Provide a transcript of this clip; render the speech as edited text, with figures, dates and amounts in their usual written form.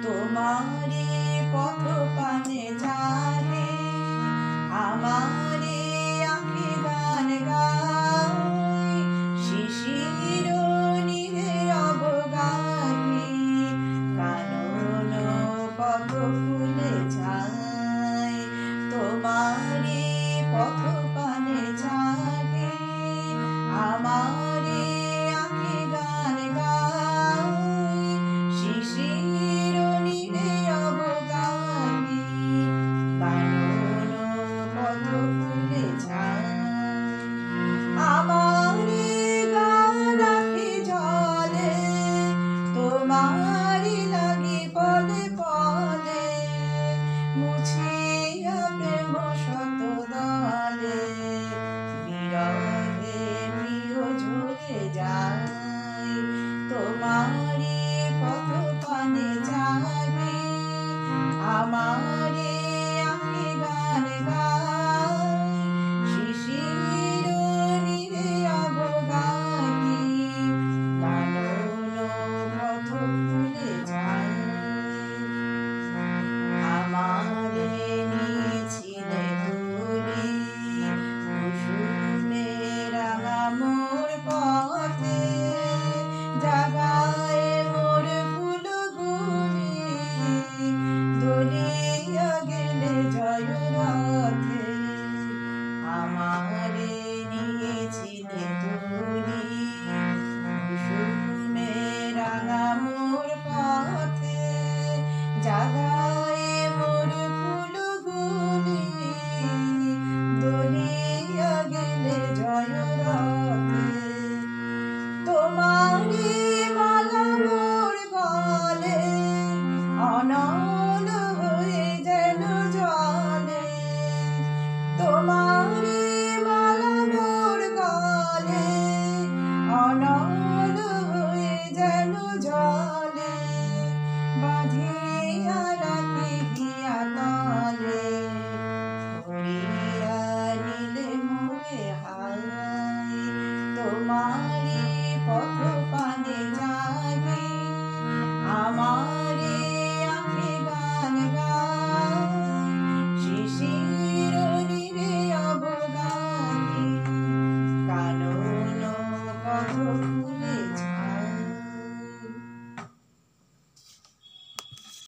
তোমারি পথ পানে জাগে আমারে আঁখি গান গায় শিশির নীরব গাহি কানন পথ ফুলে ছায় তোমারি পথ পানে জাগে আমারে আঁখি গান গায় শিশির নীরব গাহি কানন পথ ফুলে ছায় আমারে গান রাখি জলে তোমারি লাগি পদে পদে মুছিয়া প্রেম শত দলে বিরহে প্রিয় ঝরে যায় তোমারি পথ পানে জাগে আমারে আঁখি গান গায় শিশির নীরব গাহি কানন পথ ফুলে যায় আমারে নিয়েছিলে তুমি কুসুমে রাঙা মোর পথে জাগায় মোর ফুলগুলি দলিয়া গেলে জয় রথে আমারে নিয়েছিলে তুমি কুসুমে রাঙা মোর পথে জাগায় মোর ফুলগুলি দলিয়া গেলে জয় রথে তোমারি মালা মোর গলে অনল হয়ে যেন জলে তোমারি মালা মোর গলে অনল